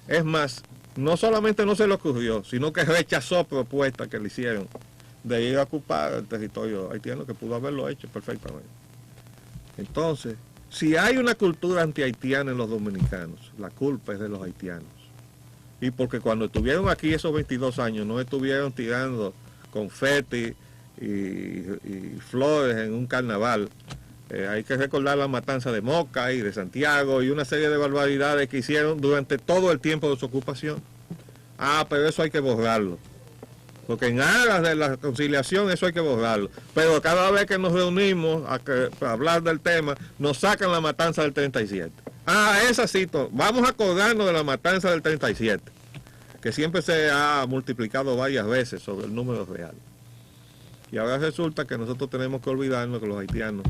Es más, no solamente no se le ocurrió, sino que rechazó propuestas que le hicieron de ir a ocupar el territorio haitiano, que pudo haberlo hecho perfectamente. Entonces, si hay una cultura anti-haitiana en los dominicanos, la culpa es de los haitianos. Y porque cuando estuvieron aquí esos 22 años, no estuvieron tirando confeti y flores en un carnaval. Hay que recordar la matanza de Moca y de Santiago y una serie de barbaridades que hicieron durante todo el tiempo de su ocupación. Ah, pero eso hay que borrarlo. Porque en aras de la conciliación eso hay que borrarlo. Pero cada vez que nos reunimos para hablar del tema, nos sacan la matanza del 37. Ah, esa cito. Vamos a acordarnos de la matanza del 37, que siempre se ha multiplicado varias veces sobre el número real. Y ahora resulta que nosotros tenemos que olvidarnos que los haitianos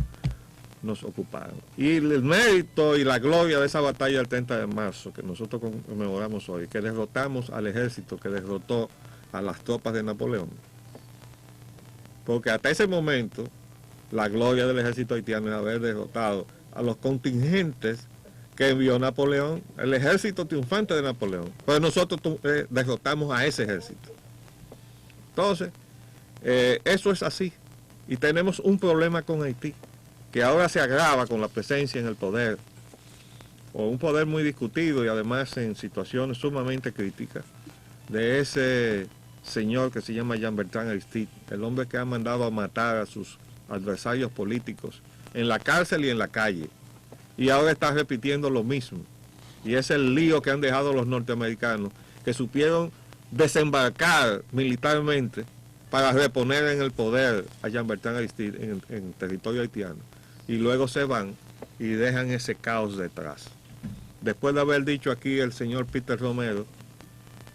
nos ocuparon. Y el mérito y la gloria de esa batalla del 30 de marzo, que nosotros conmemoramos hoy, que derrotamos al ejército que derrotó a las tropas de Napoleón. Porque hasta ese momento, la gloria del ejército haitiano es haber derrotado a los contingentes que envió Napoleón, el ejército triunfante de Napoleón. Pero nosotros derrotamos a ese ejército. Entonces, eso es así. Y tenemos un problema con Haití, que ahora se agrava con la presencia en el poder, o un poder muy discutido y además en situaciones sumamente críticas, de ese señor que se llama Jean-Bertrand Aristide, el hombre que ha mandado a matar a sus adversarios políticos en la cárcel y en la calle, y ahora está repitiendo lo mismo. Y es el lío que han dejado los norteamericanos, que supieron desembarcar militarmente para reponer en el poder a Jean-Bertrand Aristide en territorio haitiano, y luego se van y dejan ese caos detrás. Después de haber dicho aquí el señor Peter Romero,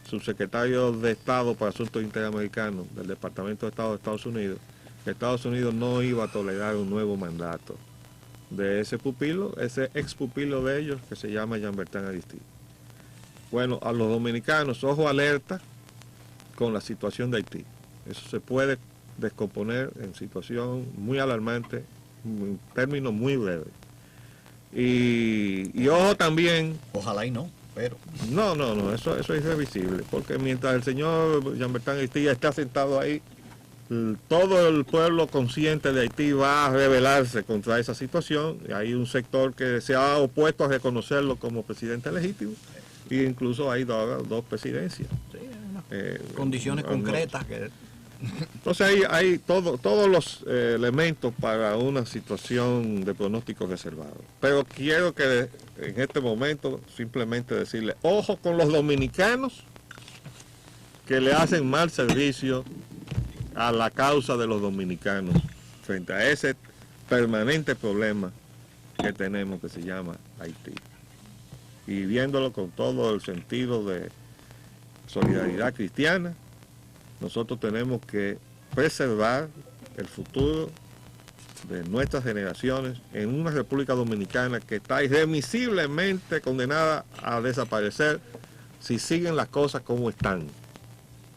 subsecretario de Estado para Asuntos Interamericanos del Departamento de Estado de Estados Unidos, que Estados Unidos no iba a tolerar un nuevo mandato de ese pupilo, ese ex pupilo de ellos, que se llama Jean-Bertrand Aristide. Bueno, a los dominicanos, ojo alerta con la situación de Haití. Eso se puede descomponer en situación muy alarmante, en términos muy breves. Y ojo también... Ojalá y no, pero... No, eso es irreversible, porque mientras el señor Jean-Bertrand Aristide está sentado ahí, todo el pueblo consciente de Haití va a rebelarse contra esa situación. Hay un sector que se ha opuesto a reconocerlo como presidente legítimo, e incluso hay dos presidencias. Sí, condiciones concretas que... Entonces hay todos los elementos para una situación de pronóstico reservado. Pero quiero que en este momento simplemente decirle, ojo con los dominicanos que le hacen mal servicio a la causa de los dominicanos frente a ese permanente problema que tenemos que se llama Haití. Y viéndolo con todo el sentido de solidaridad cristiana, nosotros tenemos que preservar el futuro de nuestras generaciones en una República Dominicana que está irremisiblemente condenada a desaparecer si siguen las cosas como están.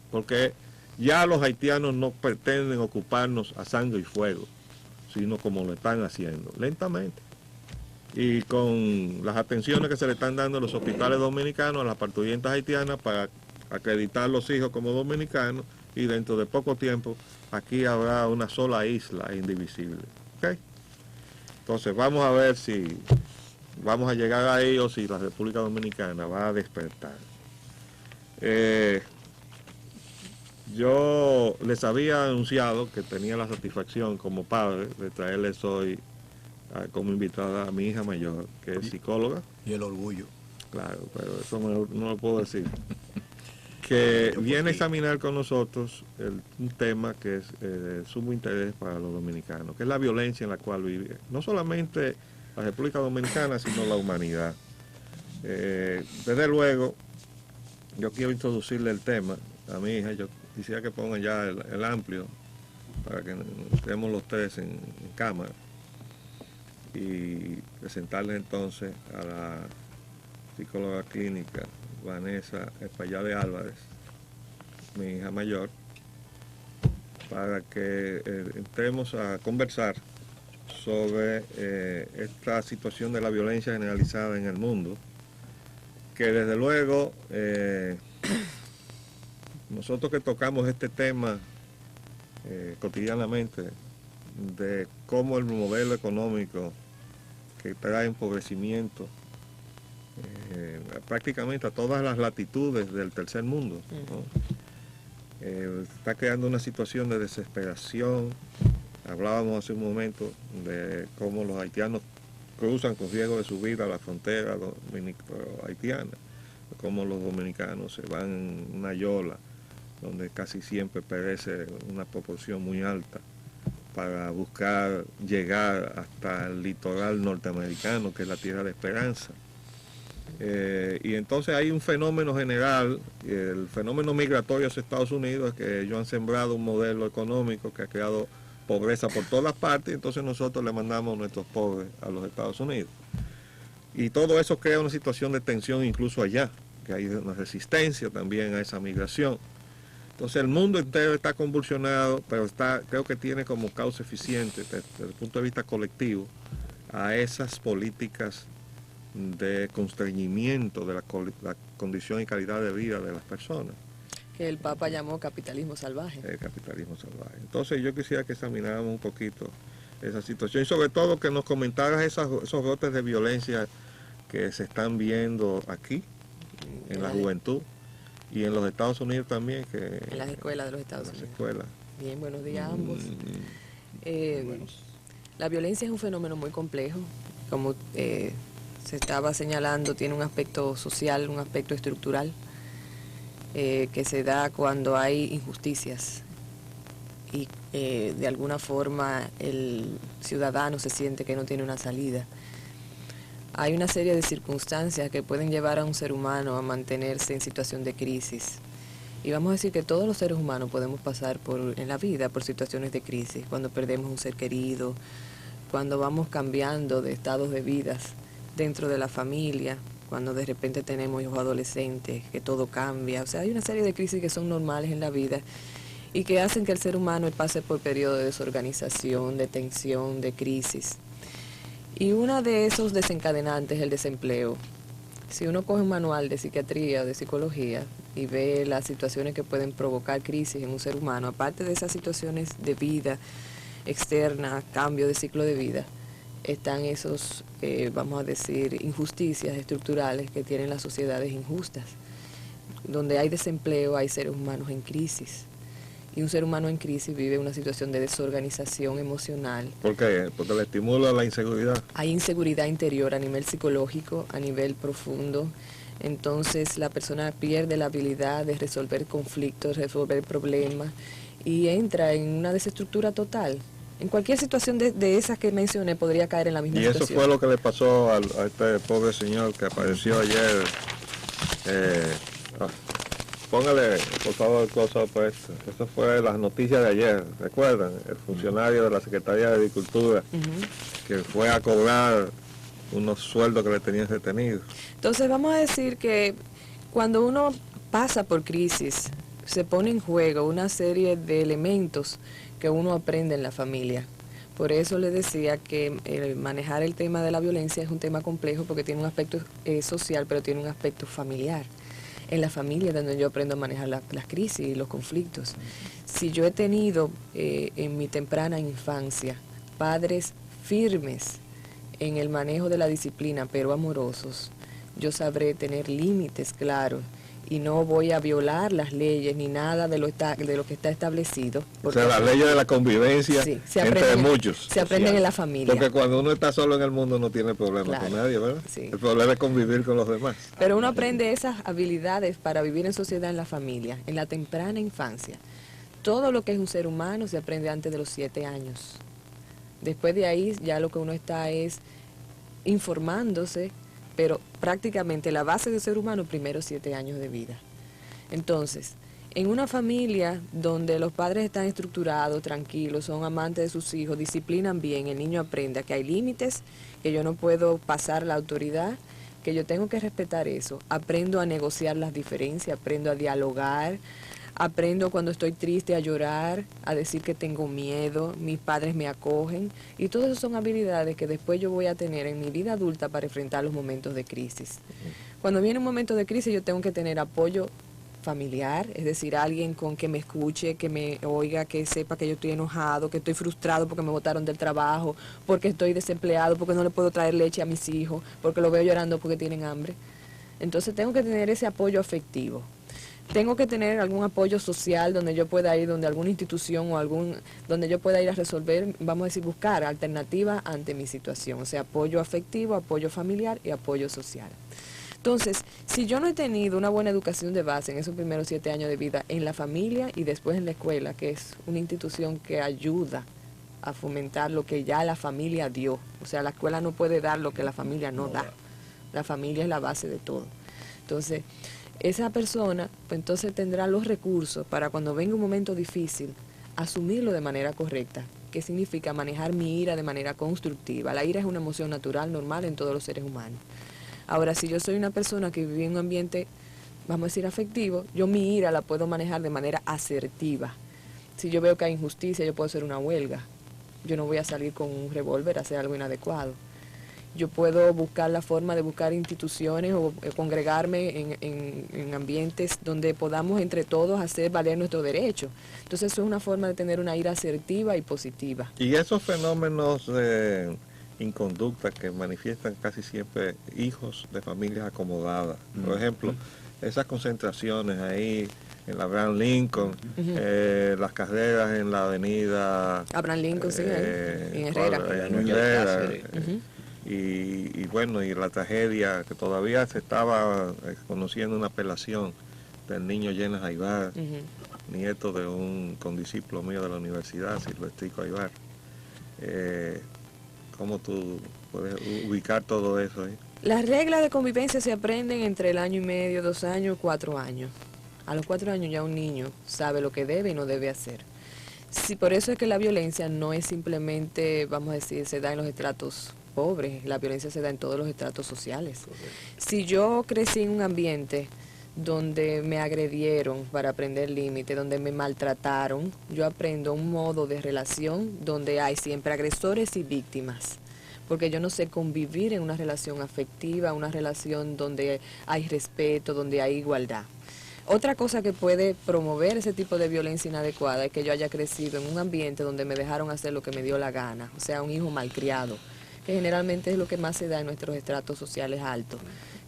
Porque ya los haitianos no pretenden ocuparnos a sangre y fuego, sino como lo están haciendo, lentamente. Y con las atenciones que se le están dando a los hospitales dominicanos, a las parturientas haitianas, para acreditar los hijos como dominicanos, y dentro de poco tiempo aquí habrá una sola isla indivisible. ¿Okay? Entonces vamos a ver si vamos a llegar ahí o si la República Dominicana va a despertar. Yo les había anunciado que tenía la satisfacción como padre de traerles hoy como invitada a mi hija mayor, que es psicóloga. Y el orgullo. Claro, pero eso no lo puedo decir. Que viene a examinar con nosotros un tema que es de sumo interés para los dominicanos, que es la violencia en la cual vive no solamente la República Dominicana, sino la humanidad. Desde luego, yo quiero introducirle el tema a mi hija. Yo quisiera que pongan ya el amplio para que estemos los tres en cámara y presentarle entonces a la psicóloga clínica Vanessa Espallade Álvarez, mi hija mayor, para que entremos a conversar sobre esta situación de la violencia generalizada en el mundo que desde luego nosotros que tocamos este tema cotidianamente, de cómo el modelo económico que trae empobrecimiento prácticamente a todas las latitudes del tercer mundo, ¿no? Está creando una situación de desesperación. Hablábamos hace un momento de cómo los haitianos cruzan con riesgo de su vida a la frontera haitiana, cómo los dominicanos se van en una yola donde casi siempre perece una proporción muy alta para buscar llegar hasta el litoral norteamericano, que es la tierra de esperanza. Y entonces hay un fenómeno general, el fenómeno migratorio hacia Estados Unidos, es que ellos han sembrado un modelo económico que ha creado pobreza por todas partes, y entonces nosotros le mandamos nuestros pobres a los Estados Unidos. Y todo eso crea una situación de tensión incluso allá, que hay una resistencia también a esa migración. Entonces el mundo entero está convulsionado, pero creo que tiene como causa eficiente desde el punto de vista colectivo a esas políticas de constreñimiento de la condición y calidad de vida de las personas. Que el Papa llamó capitalismo salvaje. El capitalismo salvaje. Entonces yo quisiera que examináramos un poquito esa situación y sobre todo que nos comentaras esos brotes de violencia que se están viendo aquí, en la juventud, y en los Estados Unidos también. En las escuelas de los Estados Unidos. Escuelas. Bien, buenos días a ambos. La violencia es un fenómeno muy complejo, como se estaba señalando, tiene un aspecto social, un aspecto estructural, que se da cuando hay injusticias y de alguna forma el ciudadano se siente que no tiene una salida. Hay una serie de circunstancias que pueden llevar a un ser humano a mantenerse en situación de crisis. Y vamos a decir que todos los seres humanos podemos pasar en la vida por situaciones de crisis, cuando perdemos un ser querido, cuando vamos cambiando de estados de vidas dentro de la familia, cuando de repente tenemos hijos adolescentes, que todo cambia. O sea, hay una serie de crisis que son normales en la vida y que hacen que el ser humano pase por periodos de desorganización, de tensión, de crisis. Y uno de esos desencadenantes es el desempleo. Si uno coge un manual de psiquiatría o de psicología y ve las situaciones que pueden provocar crisis en un ser humano, aparte de esas situaciones de vida externa, cambio de ciclo de vida, están esos, vamos a decir, injusticias estructurales que tienen las sociedades injustas. Donde hay desempleo hay seres humanos en crisis. Y un ser humano en crisis vive una situación de desorganización emocional. ¿Por qué? Porque le estimula la inseguridad. Hay inseguridad interior a nivel psicológico, a nivel profundo. Entonces la persona pierde la habilidad de resolver conflictos, resolver problemas y entra en una desestructura total. En cualquier situación de esas que mencioné podría caer en la misma situación. Y eso fue lo que le pasó a este pobre señor que apareció ayer. Póngale, por favor, close-up a esto. Eso fue las noticias de ayer, ¿recuerdan? El funcionario de la Secretaría de Agricultura que fue a cobrar unos sueldos que le tenían retenidos. Entonces vamos a decir que cuando uno pasa por crisis, se pone en juego una serie de elementos que uno aprende en la familia. Por eso le decía que manejar el tema de la violencia es un tema complejo porque tiene un aspecto social, pero tiene un aspecto familiar. En la familia donde yo aprendo a manejar las crisis y los conflictos. Si yo he tenido en mi temprana infancia padres firmes en el manejo de la disciplina, pero amorosos, yo sabré tener límites claros y no voy a violar las leyes ni nada de lo que está establecido. O sea, las leyes de la convivencia, sí, entre muchos. Se aprenden en la familia. Porque cuando uno está solo en el mundo no tiene problema con nadie, ¿verdad? Sí. El problema es convivir con los demás. Pero uno aprende esas habilidades para vivir en sociedad en la familia, en la temprana infancia. Todo lo que es un ser humano se aprende antes de los 7 años. Después de ahí ya lo que uno está es informándose, pero prácticamente la base del ser humano, primeros 7 años de vida. Entonces, en una familia donde los padres están estructurados, tranquilos, son amantes de sus hijos, disciplinan bien, el niño aprende que hay límites, que yo no puedo pasar la autoridad, que yo tengo que respetar eso. Aprendo a negociar las diferencias, aprendo a dialogar, Aprendo cuando estoy triste a llorar, a decir que tengo miedo, mis padres me acogen, y todas esas son habilidades que después yo voy a tener en mi vida adulta para enfrentar los momentos de crisis. Cuando viene un momento de crisis yo tengo que tener apoyo familiar, es decir, alguien con que me escuche, que me oiga, que sepa que yo estoy enojado, que estoy frustrado porque me botaron del trabajo, porque estoy desempleado, porque no le puedo traer leche a mis hijos, porque lo veo llorando porque tienen hambre. Entonces tengo que tener ese apoyo afectivo. Tengo que tener algún apoyo social donde yo pueda ir, donde alguna institución o donde yo pueda ir a resolver, vamos a decir, buscar alternativas ante mi situación. O sea, apoyo afectivo, apoyo familiar y apoyo social. Entonces, si yo no he tenido una buena educación de base en esos primeros 7 años de vida en la familia y después en la escuela, que es una institución que ayuda a fomentar lo que ya la familia dio. O sea, la escuela no puede dar lo que la familia no da. La familia es la base de todo. Entonces, esa persona pues, entonces tendrá los recursos para cuando venga un momento difícil, asumirlo de manera correcta. ¿Qué significa manejar mi ira de manera constructiva? La ira es una emoción natural, normal en todos los seres humanos. Ahora, si yo soy una persona que vive en un ambiente, vamos a decir, afectivo, yo mi ira la puedo manejar de manera asertiva. Si yo veo que hay injusticia, yo puedo hacer una huelga. Yo no voy a salir con un revólver a hacer algo inadecuado. Yo puedo buscar la forma de buscar instituciones o congregarme en ambientes donde podamos entre todos hacer valer nuestro derecho. Entonces eso es una forma de tener una ira asertiva y positiva. Y esos fenómenos de inconducta que manifiestan casi siempre hijos de familias acomodadas. Por ejemplo, esas concentraciones ahí en la Abraham Lincoln, las carreras en la avenida Abraham Lincoln, sí, en Herrera. En Herrera. Y bueno, y la tragedia que todavía se estaba conociendo una apelación del niño Llenas Aybar, nieto de un condiscípulo mío de la universidad, Silvestrico Aybar. ¿Cómo tú puedes ubicar todo eso ahí? Las reglas de convivencia se aprenden entre el 1 año y medio, 2 años, 4 años. A los 4 años ya un niño sabe lo que debe y no debe hacer. Sí, por eso es que la violencia no es simplemente, vamos a decir, se da en los estratos pobres, la violencia se da en todos los estratos sociales. Si yo crecí en un ambiente donde me agredieron para aprender límites, donde me maltrataron, yo aprendo un modo de relación donde hay siempre agresores y víctimas, porque yo no sé convivir en una relación afectiva, una relación donde hay respeto, donde hay igualdad. Otra cosa que puede promover ese tipo de violencia inadecuada es que yo haya crecido en un ambiente donde me dejaron hacer lo que me dio la gana, o sea, un hijo malcriado, que generalmente es lo que más se da en nuestros estratos sociales altos,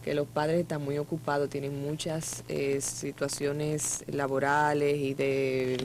que los padres están muy ocupados, tienen muchas situaciones laborales y de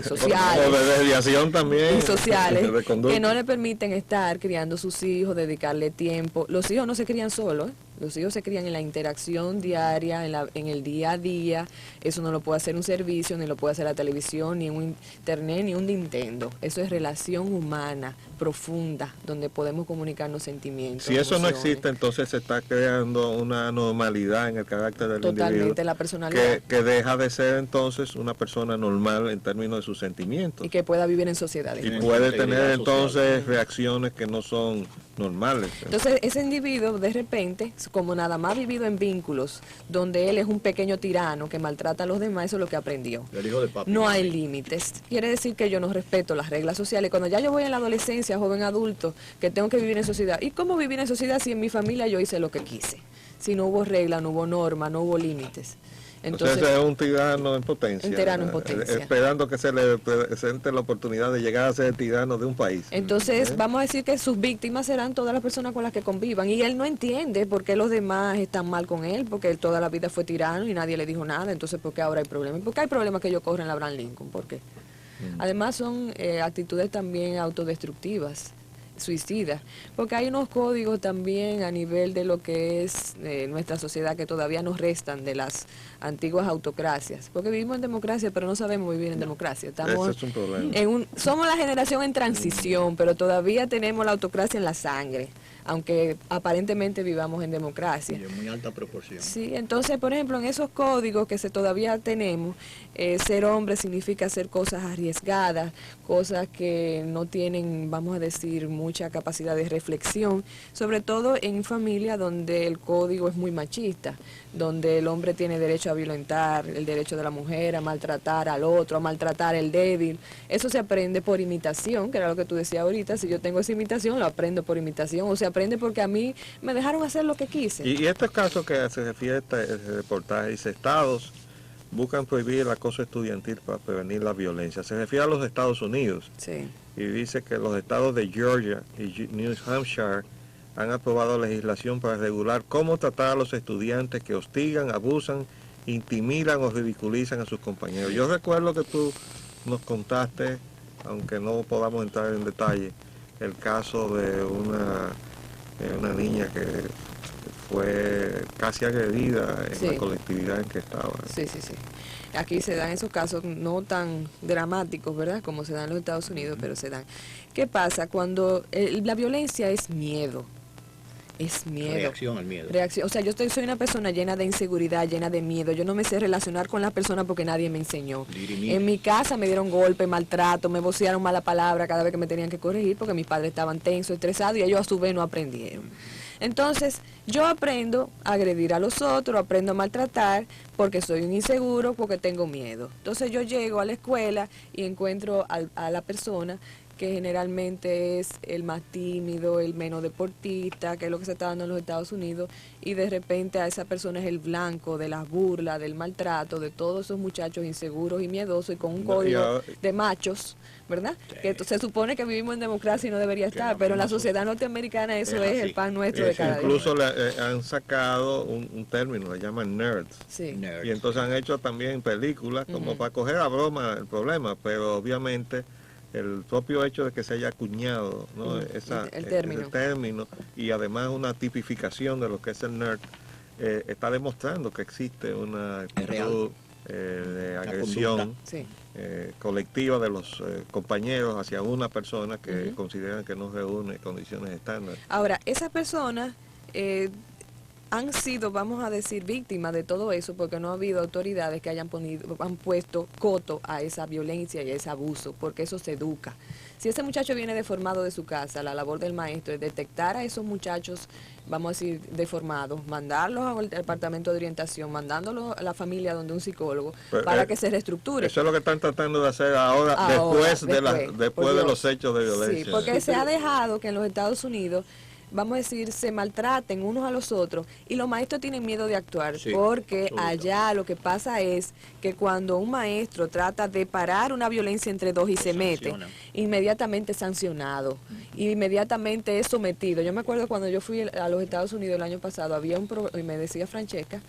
sociales. O de desviación también. Y sociales, que no le permiten estar criando sus hijos, dedicarle tiempo. Los hijos no se crían solos, los hijos se crían en la interacción diaria, en el día a día. Eso no lo puede hacer un servicio, ni lo puede hacer la televisión, ni un internet, ni un Nintendo. Eso es relación humana, profunda, donde podemos comunicarnos sentimientos. Si eso emociones. no existe, entonces se está creando una normalidad en el carácter del Totalmente, individuo. la personalidad. Que deja de ser entonces una persona normal en términos de sus sentimientos. Y que pueda vivir en sociedad. Y puede tener entonces reacciones que no son normales. Entonces ese individuo de repente, como nada más ha vivido en vínculos donde él es un pequeño tirano que maltrata a los demás, eso es lo que aprendió. El hijo de papi. No hay límites. Quiere decir que yo no respeto las reglas sociales. Cuando ya yo voy en la adolescencia, joven adulto, que tengo que vivir en sociedad. ¿Y cómo vivir en sociedad si en mi familia yo hice lo que quise? Si no hubo regla, no hubo norma, no hubo límites. Entonces es un tirano en potencia. Un tirano en potencia. Esperando que se le presente la oportunidad de llegar a ser tirano de un país. Entonces vamos a decir que sus víctimas serán todas las personas con las que convivan. Y él no entiende por qué los demás están mal con él, porque él toda la vida fue tirano y nadie le dijo nada. Entonces, ¿por qué ahora hay problemas? ¿Por qué hay problemas que yo corro en la Abraham Lincoln? ¿Por qué? Además son actitudes también autodestructivas, suicidas, porque hay unos códigos también a nivel de lo que es nuestra sociedad que todavía nos restan de las antiguas autocracias, porque vivimos en democracia pero no sabemos vivir en democracia. Estamos ese es un problema. somos la generación en transición, pero todavía tenemos la autocracia en la sangre. aunque aparentemente vivamos en democracia. Y en muy alta proporción. Sí, entonces, por ejemplo, en esos códigos que todavía tenemos, ser hombre significa hacer cosas arriesgadas, cosas que no tienen, vamos a decir, mucha capacidad de reflexión, sobre todo en familias donde el código es muy machista, donde el hombre tiene derecho a violentar, el derecho de la mujer a maltratar al otro, a maltratar al débil. Eso se aprende por imitación, que era lo que tú decías ahorita. Si yo tengo esa imitación, lo aprendo por imitación, o se aprende porque a mí me dejaron hacer lo que quise. Y estos casos que se refiere este reportaje, dice, estados buscan prohibir el acoso estudiantil para prevenir la violencia. Se refiere a los Estados Unidos. Sí. Y dice que los estados de Georgia y New Hampshire han aprobado legislación para regular cómo tratar a los estudiantes que hostigan, abusan, intimidan o ridiculizan a sus compañeros. Yo recuerdo que tú nos contaste, aunque no podamos entrar en detalle, el caso de una niña que fue casi agredida en la colectividad en que estaba. Sí, sí, sí. Aquí se dan esos casos no tan dramáticos, ¿verdad?, como se dan en los Estados Unidos, pero se dan. ¿Qué pasa? Cuando la violencia es miedo. Es miedo. Reacción al miedo. Reacción. O sea, soy una persona llena de inseguridad, llena de miedo. Yo no me sé relacionar con las personas porque nadie me enseñó. En mi casa me dieron golpe, maltrato, me vocearon mala palabra cada vez que me tenían que corregir porque mis padres estaban tensos, estresados y ellos a su vez no aprendieron. Entonces, yo aprendo a agredir a los otros, aprendo a maltratar porque soy un inseguro, porque tengo miedo. Entonces yo llego a la escuela y encuentro a la persona que generalmente es el más tímido, el menos deportista, que es lo que se está dando en los Estados Unidos, y de repente a esa persona es el blanco de las burlas, del maltrato, de todos esos muchachos inseguros y miedosos y con un código de machos, ¿verdad? Sí. Que se supone que vivimos en democracia y no debería estar, pero en la sociedad norteamericana eso es el pan nuestro de cada día. Incluso han sacado un término, le llaman nerds. Sí. Nerds. Y entonces han hecho también películas como para coger a broma el problema, pero obviamente el propio hecho de que se haya acuñado, ¿no?, el término y además una tipificación de lo que es el nerd, está demostrando que existe una actitud de agresión colectiva de los compañeros hacia una persona que consideran que no reúne condiciones estándar. Ahora, esas personas han sido, vamos a decir, víctimas de todo eso porque no ha habido autoridades que han puesto coto a esa violencia y a ese abuso, porque eso se educa. Si ese muchacho viene deformado de su casa, la labor del maestro es detectar a esos muchachos, vamos a decir, deformados, mandarlos al departamento de orientación, mandándolos a la familia donde un psicólogo, para que se reestructure. Eso es lo que están tratando de hacer ahora después de los hechos de violencia. Sí, porque se ha dejado que en los Estados Unidos, vamos a decir, se maltraten unos a los otros y los maestros tienen miedo de actuar, porque allá lo que pasa es que cuando un maestro trata de parar una violencia entre dos y se mete, inmediatamente es sancionado, inmediatamente es sometido. Yo me acuerdo cuando yo fui a los Estados Unidos el año pasado, había y me decía Francesca,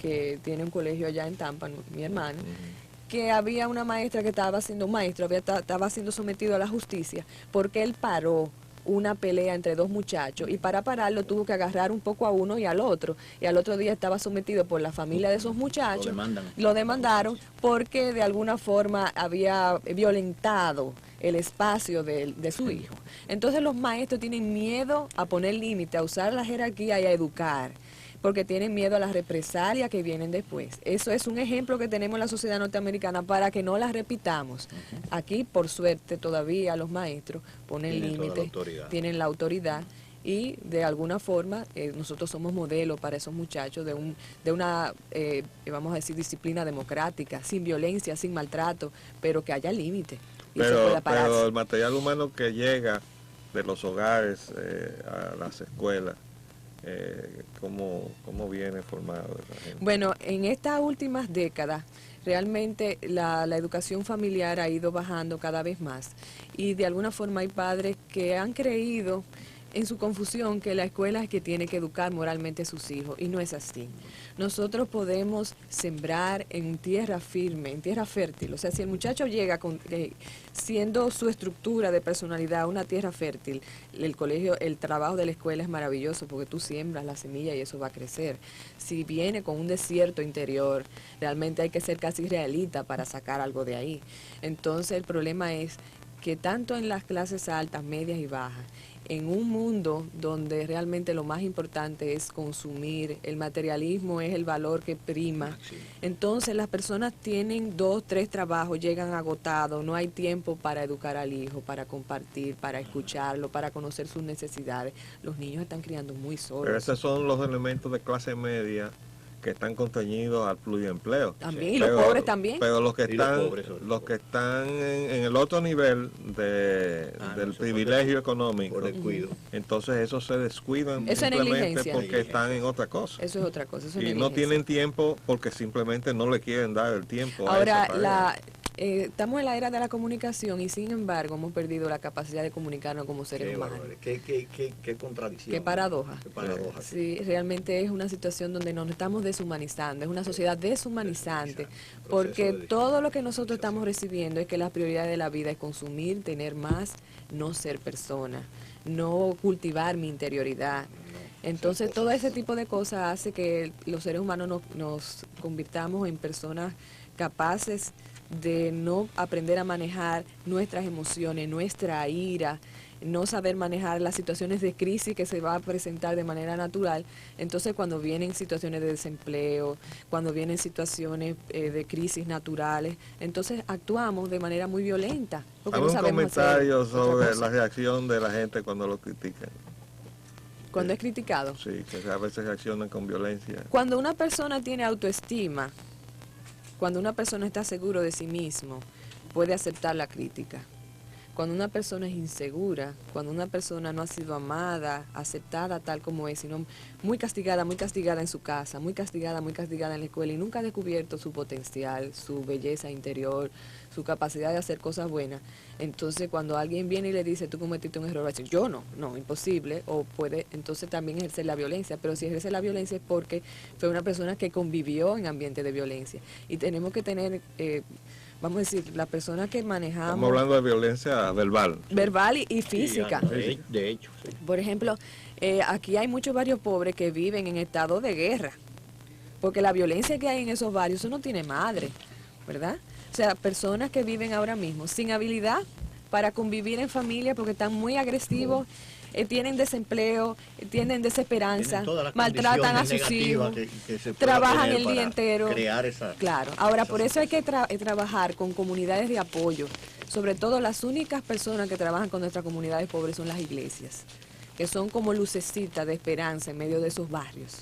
que tiene un colegio allá en Tampa, mi hermana, que había una maestra que estaba siendo sometido a la justicia porque él paró una pelea entre dos muchachos y para pararlo tuvo que agarrar un poco a uno y al otro día estaba sometido por la familia de esos muchachos, lo demandaron porque de alguna forma había violentado el espacio de su hijo. Entonces los maestros tienen miedo a poner límite, a usar la jerarquía y a educar, porque tienen miedo a las represalias que vienen después. Eso es un ejemplo que tenemos en la sociedad norteamericana para que no las repitamos. Aquí, por suerte, todavía los maestros ponen límites, tienen la autoridad y de alguna forma nosotros somos modelos para esos muchachos de una, vamos a decir, disciplina democrática, sin violencia, sin maltrato, pero que haya límites. Pero el material humano que llega de los hogares a las escuelas, ¿cómo viene formado esa gente? Bueno, en estas últimas décadas realmente la educación familiar ha ido bajando cada vez más y de alguna forma hay padres que han creído en su confusión que la escuela es que tiene que educar moralmente a sus hijos y no es así. Nosotros podemos sembrar en tierra firme, en tierra fértil. O sea, si el muchacho llega siendo su estructura de personalidad una tierra fértil, el colegio, el trabajo de la escuela es maravilloso porque tú siembras la semilla y eso va a crecer. Si viene con un desierto interior, realmente hay que ser casi israelita para sacar algo de ahí. Entonces el problema es que tanto en las clases altas, medias y bajas, en un mundo donde realmente lo más importante es consumir, el materialismo es el valor que prima, entonces las personas tienen 2, 3 trabajos, llegan agotados, no hay tiempo para educar al hijo, para compartir, para escucharlo, para conocer sus necesidades. Los niños están criando muy solos. Pero esos son los elementos de clase media que están constreñidos al pluriempleo. También, y los pobres también. Pero los que están en el otro nivel del privilegio económico, por descuido. entonces esos se descuidan Eso es simplemente negligencia. porque están en otra cosa. Eso es otra cosa. Eso es Y no tienen tiempo porque simplemente no le quieren dar el tiempo ahora, a eso para estamos en la era de la comunicación y sin embargo hemos perdido la capacidad de comunicarnos como seres humanos. Qué contradicción. Qué paradoja. Qué paradoja. Sí, realmente es una situación donde nos estamos deshumanizando, es una sociedad deshumanizante, porque todo lo que nosotros estamos recibiendo es que la prioridad de la vida es consumir, tener más, no ser persona, no cultivar mi interioridad. Entonces todo ese tipo de cosas hace que los seres humanos nos convirtamos en personas capaces de no aprender a manejar nuestras emociones, nuestra ira, no saber manejar las situaciones de crisis que se va a presentar de manera natural. Entonces cuando vienen situaciones de desempleo, cuando vienen situaciones de crisis naturales, entonces actuamos de manera muy violenta. Porque no sabemos comentario sobre la reacción de la gente cuando lo critican. Cuando es criticado. Sí, que a veces reaccionan con violencia. Cuando una persona tiene autoestima, cuando una persona está seguro de sí mismo, puede aceptar la crítica. Cuando una persona es insegura, cuando una persona no ha sido amada, aceptada tal como es, sino muy castigada en su casa, muy castigada en la escuela y nunca ha descubierto su potencial, su belleza interior, su capacidad de hacer cosas buenas, entonces cuando alguien viene y le dice tú cometiste un error, va a decir yo no, imposible, o puede entonces también ejercer la violencia, pero si ejerce la violencia es porque fue una persona que convivió en ambiente de violencia y tenemos que tener... vamos a decir, la persona que manejamos... Estamos hablando de violencia verbal. Verbal y física. Sí, de hecho, sí. Por ejemplo, aquí hay muchos barrios pobres que viven en estado de guerra, porque la violencia que hay en esos barrios, eso no tiene madre, ¿verdad? O sea, personas que viven ahora mismo sin habilidad para convivir en familia porque están muy agresivos, tienen desempleo, tienen desesperanza, maltratan a sus hijos, que trabajan el día entero. Crear esa, claro, ahora por eso hay que trabajar con comunidades de apoyo. Sobre todo las únicas personas que trabajan con nuestras comunidades pobres son las iglesias, que son como lucecitas de esperanza en medio de esos barrios.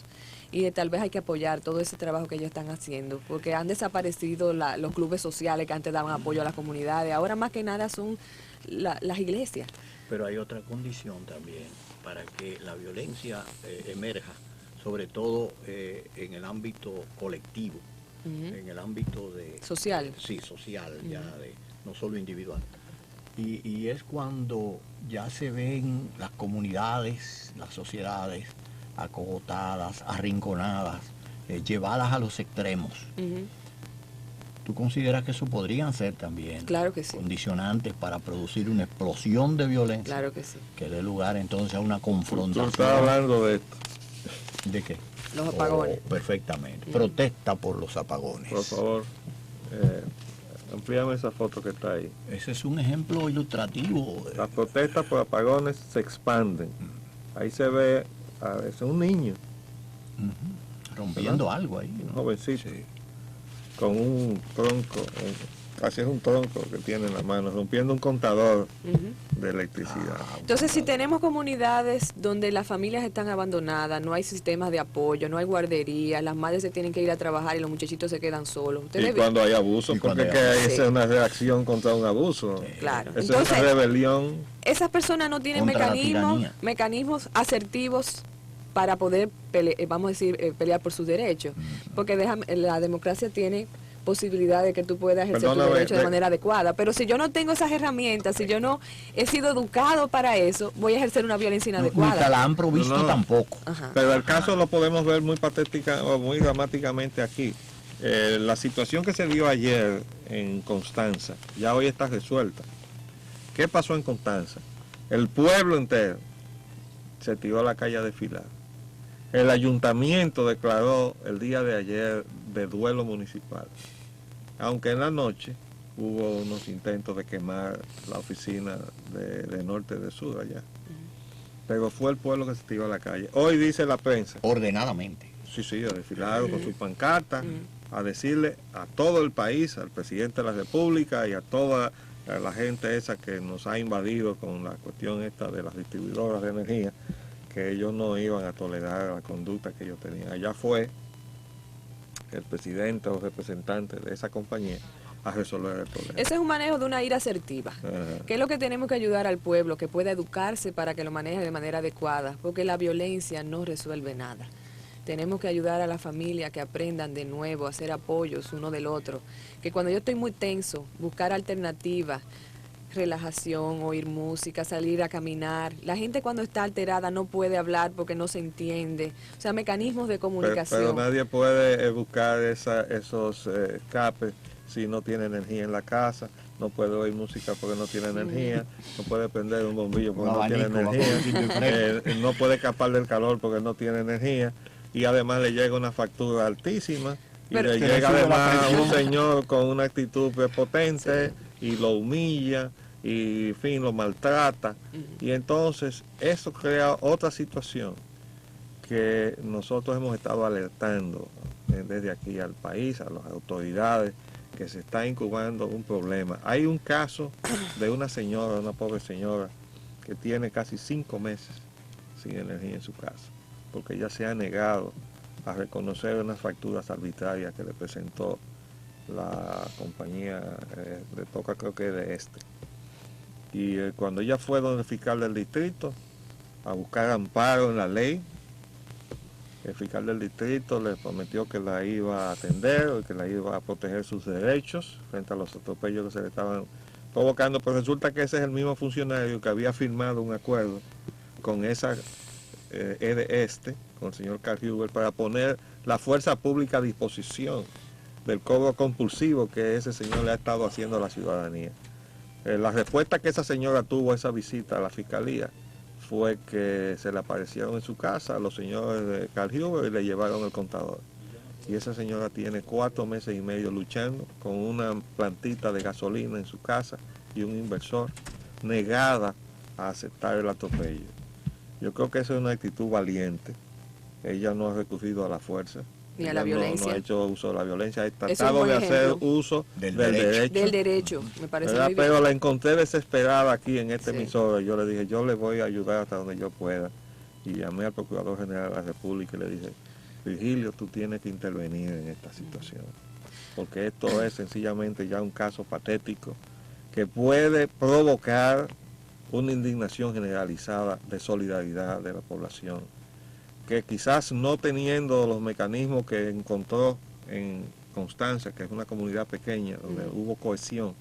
Y tal vez hay que apoyar todo ese trabajo que ellos están haciendo, porque han desaparecido los clubes sociales que antes daban apoyo a las comunidades, ahora más que nada son las iglesias. Pero hay otra condición también para que la violencia emerja, sobre todo en el ámbito colectivo, en el ámbito de... Social. Sí, social, ya de no solo individual. Y es cuando ya se ven las comunidades, las sociedades acogotadas, arrinconadas, llevadas a los extremos. ¿Tú consideras que eso podrían ser también condicionantes para producir una explosión de violencia? Claro que sí. Que dé lugar entonces a una confrontación. Tú estás hablando de esto. ¿De qué? Los apagones. Perfectamente. Protesta por los apagones. Por favor, amplíame esa foto que está ahí. Ese es un ejemplo ilustrativo. Las protestas por apagones se expanden. Ahí se ve a veces un niño. Rompiendo algo ahí, ¿no? Un ¿no? jovencito. Sí. Con un tronco, casi es un tronco que tiene en la mano, rompiendo un contador de electricidad. Entonces, si tenemos comunidades donde las familias están abandonadas, no hay sistemas de apoyo, no hay guarderías, las madres se tienen que ir a trabajar y los muchachitos se quedan solos. Y cuando hay abuso, porque esa es una reacción contra un abuso. Claro. Esa es una rebelión. Esas personas no tienen mecanismos asertivos para poder, vamos a decir, pelear por sus derechos. Porque la democracia tiene posibilidad de que tú puedas ejercer tus derechos de manera adecuada. Pero si yo no tengo esas herramientas, si yo no he sido educado para eso, voy a ejercer una violencia inadecuada. Nunca la han provisto tampoco. Pero el caso lo podemos ver muy patética o muy dramáticamente aquí. La situación que se dio ayer en Constanza, ya hoy está resuelta. ¿Qué pasó en Constanza? El pueblo entero se tiró a la calle a desfilar. El ayuntamiento declaró el día de ayer de duelo municipal, aunque en la noche hubo unos intentos de quemar la oficina de norte de sur allá. pero fue el pueblo que se tiró a la calle. Hoy dice la prensa. Ordenadamente. Sí, a desfilar con su pancarta, a decirle a todo el país, al presidente de la República y a toda la gente esa que nos ha invadido con la cuestión esta de las distribuidoras de energía, que ellos no iban a tolerar la conducta que ellos tenían. Allá fue el presidente o representante de esa compañía a resolver el problema. Ese es un manejo de una ira asertiva. ¿Qué es lo que tenemos que ayudar al pueblo? Que pueda educarse para que lo maneje de manera adecuada, porque la violencia no resuelve nada. Tenemos que ayudar a la familia que aprendan de nuevo a hacer apoyos uno del otro. Que cuando yo estoy muy tenso, buscar alternativas, relajación, oír música, salir a caminar. La gente cuando está alterada no puede hablar porque no se entiende. O sea, mecanismos de comunicación. Pero nadie puede buscar esos escapes si no tiene energía en la casa. No puede oír música porque no tiene energía, no puede prender un bombillo porque no tiene energía, no puede escapar del calor porque no tiene energía, y además le llega una factura altísima, y le llega además un señor con una actitud prepotente, y lo humilla, y en fin, lo maltrata, y entonces eso crea otra situación que nosotros hemos estado alertando desde aquí al país, a las autoridades, que se está incubando un problema. Hay un caso de una señora, una pobre señora, que tiene casi 5 meses sin energía en su casa, porque ella se ha negado a reconocer unas facturas arbitrarias que le presentó la compañía de Toca, creo que de Y cuando ella fue donde el fiscal del distrito a buscar amparo en la ley, el fiscal del distrito le prometió que la iba a atender, que la iba a proteger sus derechos frente a los atropellos que se le estaban provocando, pero resulta que ese es el mismo funcionario que había firmado un acuerdo con esa con el señor Carl Huber, para poner la fuerza pública a disposición del cobro compulsivo que ese señor le ha estado haciendo a la ciudadanía. La respuesta que esa señora tuvo a esa visita a la fiscalía fue que se le aparecieron en su casa a los señores de Carl Huber y le llevaron el contador. Y esa señora tiene 4 meses y medio luchando con una plantita de gasolina en su casa y un inversor, negada a aceptar el atropello. Yo creo que esa es una actitud valiente. Ella no ha recurrido a la fuerza. Ni a la violencia. No ha hecho uso de la violencia, ha tratado de hacer uso del derecho. Del derecho, me parece muy bien. Pero la encontré desesperada aquí en este emisora. Yo le dije, yo le voy a ayudar hasta donde yo pueda. Y llamé al Procurador General de la República y le dije, Virgilio, tú tienes que intervenir en esta situación. Porque esto es sencillamente ya un caso patético que puede provocar una indignación generalizada de solidaridad de la población, que quizás no teniendo los mecanismos que encontró en Constanza, que es una comunidad pequeña, donde hubo cohesión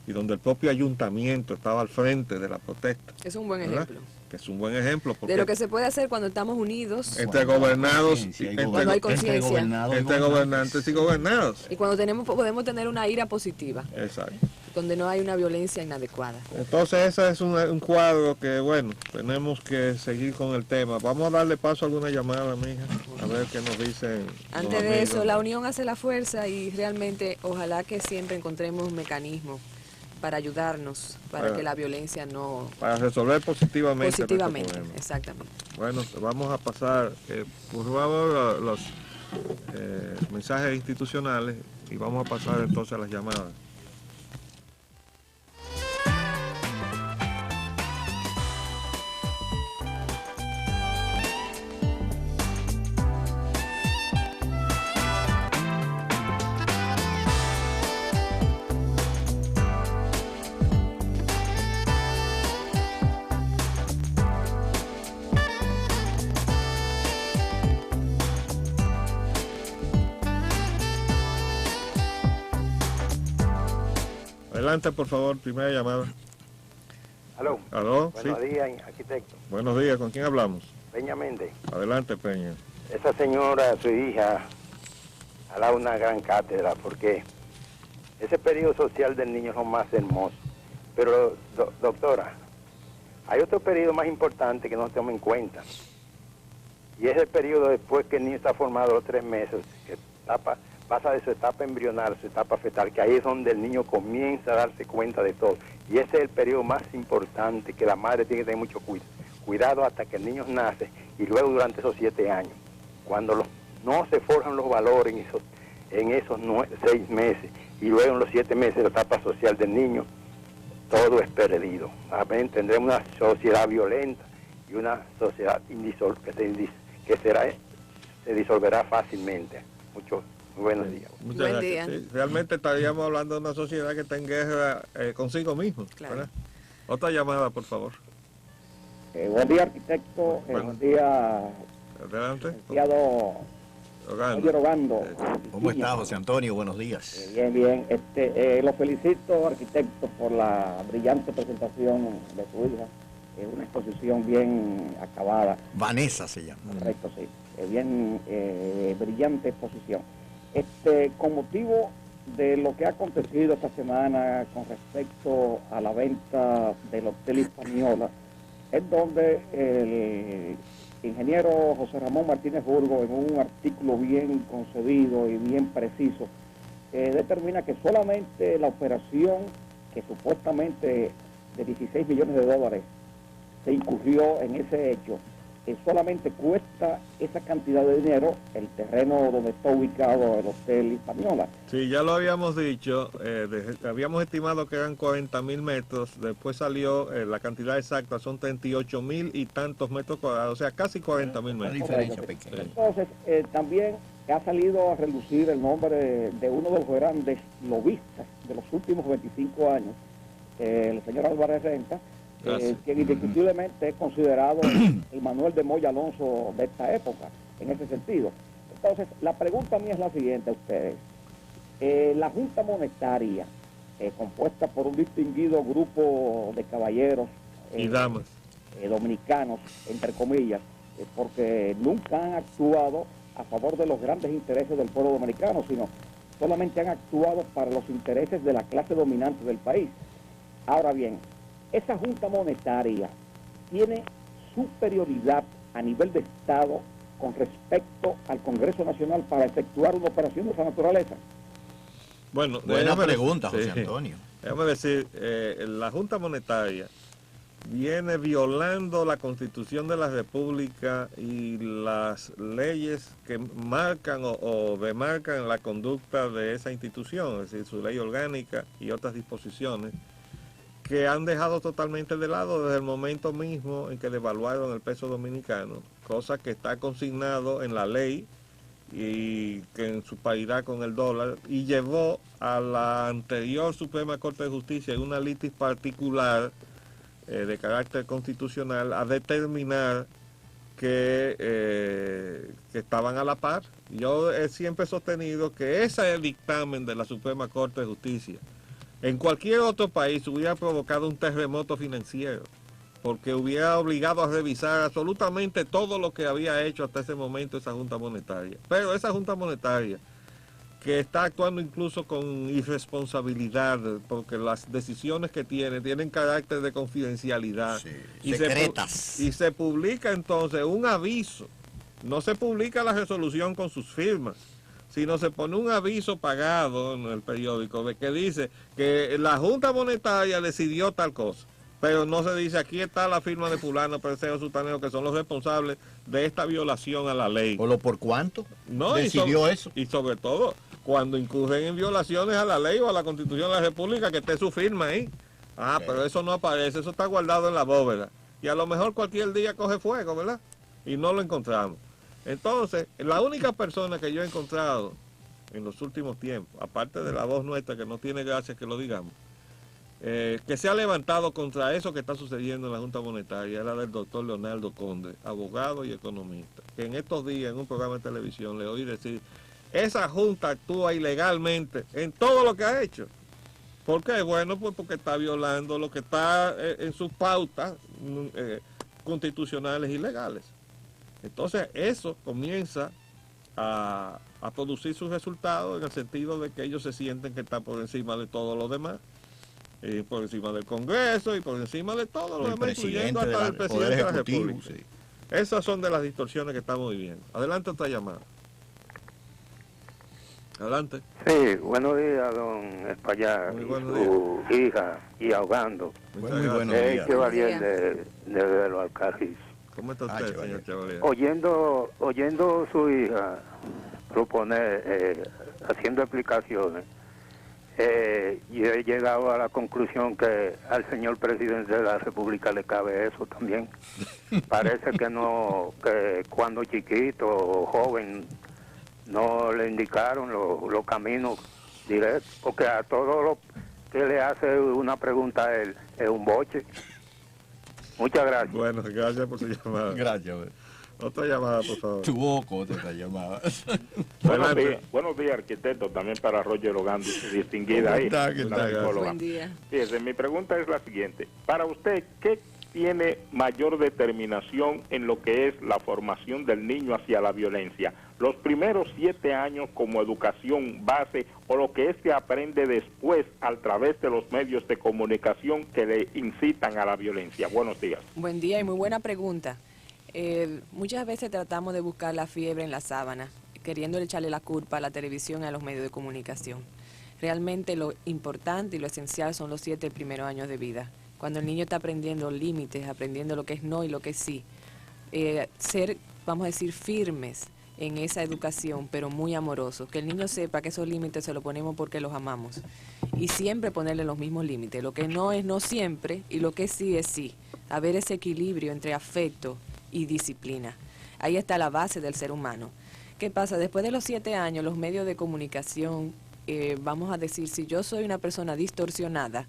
y donde el propio ayuntamiento estaba al frente de la protesta. Es un buen ejemplo. Que es un buen ejemplo. De lo que se puede hacer cuando estamos unidos. Entre gobernados, cuando hay conciencia. Entre gobernantes y gobernados. Y cuando podemos tener una ira positiva. Exacto. Donde no hay una violencia inadecuada. Entonces ese es un cuadro que, bueno, tenemos que seguir con el tema. Vamos a darle paso a alguna llamada, mija, a ver qué nos dicen. Antes de eso, la unión hace la fuerza y realmente ojalá que siempre encontremos un mecanismo para ayudarnos, para que la violencia no... Para resolver positivamente. Positivamente, exactamente. Bueno, vamos a pasar, por favor, los mensajes institucionales y vamos a pasar entonces a las llamadas. Adelante, por favor, primera llamada. Aló. Aló, Buenos días, arquitecto. Buenos días, ¿con quién hablamos? Peña Méndez. Adelante, Peña. Esa señora, su hija, ha dado una gran cátedra porque ese periodo social del niño es lo más hermoso. Pero, doctora, hay otro periodo más importante que no se toma en cuenta. Y es el periodo después que el niño está formado a los 3 meses, que pasa de su etapa embrional, su etapa fetal, que ahí es donde el niño comienza a darse cuenta de todo. Y ese es el periodo más importante, que la madre tiene que tener mucho cuidado hasta que el niño nace y luego durante esos 7 años. Cuando no se forjan los valores en esos 6 meses y luego en los 7 meses la etapa social del niño, todo es perdido. Amén. Tendremos una sociedad violenta y una sociedad que se disolverá fácilmente. Muy buenos días. Muchas Buen gracias. día. Sí, realmente estaríamos hablando de una sociedad que está en guerra consigo mismo. Claro. ¿Verdad? Otra llamada, por favor. Buen día, arquitecto. Bueno. Buen día, Adelante. licenciado Roger Ogando. ¿Cómo está, José Antonio? Buenos días. Bien, bien. Lo felicito, arquitecto, por la brillante presentación de su hija. Una exposición bien acabada. Vanessa se llama. Correcto, sí. Bien brillante exposición. Con motivo de lo que ha acontecido esta semana con respecto a la venta del Hotel Hispaniola, es donde el ingeniero José Ramón Martínez Burgos, en un artículo bien concebido y bien preciso, determina que solamente la operación, que supuestamente de 16 millones de dólares se incurrió en ese hecho, solamente cuesta esa cantidad de dinero el terreno donde está ubicado el Hotel Hispaniola. Sí, ya lo habíamos dicho, habíamos estimado que eran 40.000 metros, después salió la cantidad exacta, son 38.000 y tantos metros cuadrados, o sea, casi 40.000 Una metros. diferencia pequeña. Entonces, también ha salido a relucir el nombre de uno de los grandes lobistas de los últimos 25 años, el señor Álvarez Renta, que indiscutiblemente es considerado el Manuel de Moya Alonso de esta época, en ese sentido. Entonces, la pregunta mía es la siguiente a ustedes. La Junta Monetaria, compuesta por un distinguido grupo de caballeros Y damas. dominicanos, entre comillas, porque nunca han actuado a favor de los grandes intereses del pueblo dominicano, sino solamente han actuado para los intereses de la clase dominante del país. Ahora bien, esa Junta Monetaria tiene superioridad a nivel de Estado con respecto al Congreso Nacional para efectuar una operación de esa naturaleza. Bueno, Buena déjame pregunta, decir- José Antonio. Déjame decir, la Junta Monetaria viene violando la Constitución de la República y las leyes que marcan o demarcan la conducta de esa institución, es decir, su ley orgánica y otras disposiciones, que han dejado totalmente de lado desde el momento mismo en que devaluaron el peso dominicano, cosa que está consignado en la ley y que en su paridad con el dólar, y llevó a la anterior Suprema Corte de Justicia en una litis particular de carácter constitucional a determinar que estaban a la par. Yo he siempre sostenido que ese dictamen de la Suprema Corte de Justicia en cualquier otro país hubiera provocado un terremoto financiero, porque hubiera obligado a revisar absolutamente todo lo que había hecho hasta ese momento esa Junta Monetaria. Pero esa Junta Monetaria, que está actuando incluso con irresponsabilidad, porque las decisiones que tienen carácter de confidencialidad. Sí, y secretas. y se publica entonces un aviso. No se publica la resolución con sus firmas, sino se pone un aviso pagado en el periódico de que dice que la Junta Monetaria decidió tal cosa, pero no se dice aquí está la firma de fulano, Perseo, Sutaneo, que son los responsables de esta violación a la ley. ¿O lo por cuánto? No, decidió eso. Y sobre todo, cuando incurren en violaciones a la ley o a la Constitución de la República, que esté su firma ahí. Ok. Pero eso no aparece, eso está guardado en la bóveda. Y a lo mejor cualquier día coge fuego, ¿verdad? Y no lo encontramos. Entonces, la única persona que yo he encontrado en los últimos tiempos, aparte de la voz nuestra, que no tiene gracia que lo digamos, que se ha levantado contra eso que está sucediendo en la Junta Monetaria, era del doctor Leonardo Conde, abogado y economista, que en estos días en un programa de televisión le oí decir, esa Junta actúa ilegalmente en todo lo que ha hecho. ¿Por qué? Bueno, pues porque está violando lo que está en sus pautas constitucionales y legales. Entonces eso comienza a producir sus resultados en el sentido de que ellos se sienten que están por encima de todo lo demás, por encima del Congreso y por encima de todo lo El demás, incluyendo presidente hasta el del presidente Poder de la Ejecutivo, República. sí. Esas son de las distorsiones que estamos viviendo. Adelante otra llamada. Adelante. Sí, buenos días, don Espaillat, Muy y buenos su hija, y ahogando. Muchas Muy gracias. buenos Es días. Chevalier Buenos de los Alcarrizos. ¿Cómo está Ah, usted, Chevalier. señor Chevalier? Oyendo su hija proponer, haciendo explicaciones, yo he llegado a la conclusión que al señor presidente de la República le cabe eso también. Parece que no, que cuando chiquito o joven no le indicaron los caminos directos, porque a todo lo que le hace una pregunta a él es un boche. Muchas gracias. Bueno, gracias por su llamada. Gracias. Otra llamada, por favor. Tuvo otra llamada. Adelante. Buenos días, arquitecto, también para Roger Ogando, su distinguida ¿Cómo hija, está? ¿Qué una tal? psicóloga. Buen día. Fíjese, mi pregunta es la siguiente. Para usted, ¿qué tiene mayor determinación en lo que es la formación del niño hacia la violencia? ¿Los primeros 7 años como educación base o lo que éste aprende después a través de los medios de comunicación que le incitan a la violencia? Buenos días. Buen día y muy buena pregunta. Muchas veces tratamos de buscar la fiebre en la sábana, queriendo echarle la culpa a la televisión y a los medios de comunicación. Realmente lo importante y lo esencial son los 7 primeros años de vida, cuando el niño está aprendiendo límites, aprendiendo lo que es no y lo que es sí. Ser, vamos a decir, firmes en esa educación, pero muy amorosos, que el niño sepa que esos límites se los ponemos porque los amamos, y siempre ponerle los mismos límites, lo que no es no siempre y lo que sí es sí, haber ese equilibrio entre afecto y disciplina. Ahí está la base del ser humano. ¿Qué pasa? Después de los 7 años, los medios de comunicación, vamos a decir, si yo soy una persona distorsionada,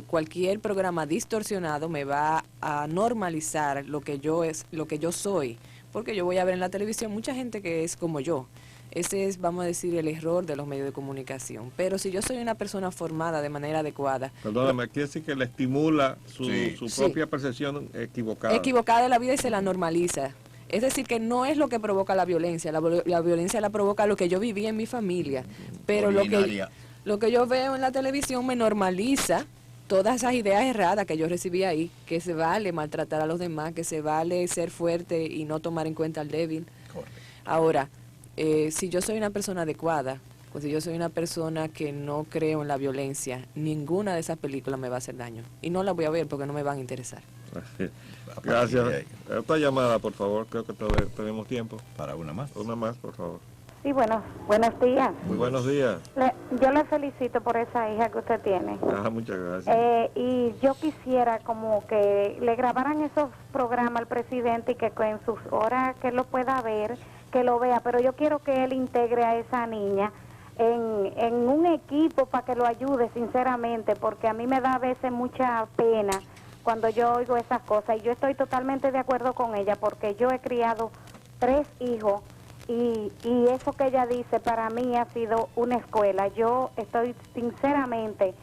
cualquier programa distorsionado me va a normalizar lo que yo soy, porque yo voy a ver en la televisión mucha gente que es como yo. Ese es, vamos a decir, el error de los medios de comunicación. Pero si yo soy una persona formada de manera adecuada... Perdóname, quiere decir que le estimula su Sí. propia percepción equivocada. equivocada de la vida y se la normaliza. Es decir, que no es lo que provoca la violencia la provoca lo que yo viví en mi familia, pero Ordinaria. lo que yo veo en la televisión me normaliza todas esas ideas erradas que yo recibí ahí, que se vale maltratar a los demás, que se vale ser fuerte y no tomar en cuenta al débil. Correcto. Ahora, si yo soy una persona adecuada, pues si yo soy una persona que no creo en la violencia, ninguna de esas películas me va a hacer daño. Y no las voy a ver porque no me van a interesar. Gracias. Otra llamada, por favor. Creo que todavía tenemos tiempo. Para una más. Una más, por favor. Sí, bueno, buenos días. Muy buenos días. Yo le felicito por esa hija que usted tiene. Muchas gracias. Y yo quisiera como que le grabaran esos programas al presidente y que en sus horas que lo pueda ver, que lo vea, pero yo quiero que él integre a esa niña en un equipo para que lo ayude, sinceramente, porque a mí me da a veces mucha pena cuando yo oigo esas cosas, y yo estoy totalmente de acuerdo con ella, porque yo he criado 3 hijos, y eso que ella dice para mí ha sido una escuela. Yo estoy sinceramente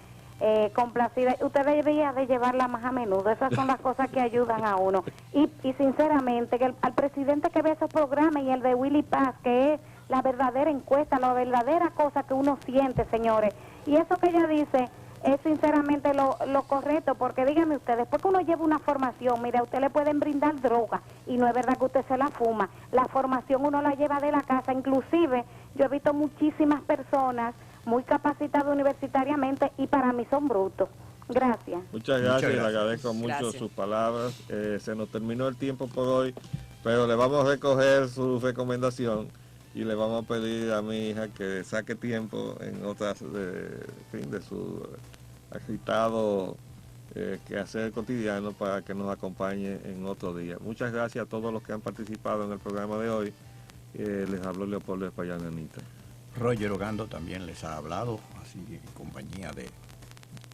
complacida. Usted debería de llevarla más a menudo. Esas son las cosas que ayudan a uno. Y sinceramente, que al presidente que ve esos programas, y el de Willy Paz, que es la verdadera encuesta, la verdadera cosa que uno siente, señores. Y eso que ella dice es sinceramente lo correcto, porque díganme ustedes, después que uno lleva una formación, mira, a usted le pueden brindar droga y no es verdad que usted se la fuma. La formación uno la lleva de la casa. Inclusive yo he visto muchísimas personas muy capacitadas universitariamente y para mí son brutos. Gracias. Muchas gracias, le gracias. agradezco mucho Gracias. sus palabras. Se nos terminó el tiempo por hoy, pero le vamos a recoger su recomendación y le vamos a pedir a mi hija que saque tiempo en otras de su agitado quehacer cotidiano para que nos acompañe en otro día. Muchas gracias a todos los que han participado en el programa de hoy. Les habló Leopoldo Espaillat Anita. Roger Ogando también les ha hablado, así en compañía de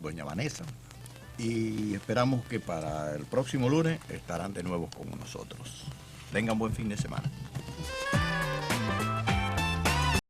doña Vanessa. Y esperamos que para el próximo lunes estarán de nuevo con nosotros. Tengan buen fin de semana.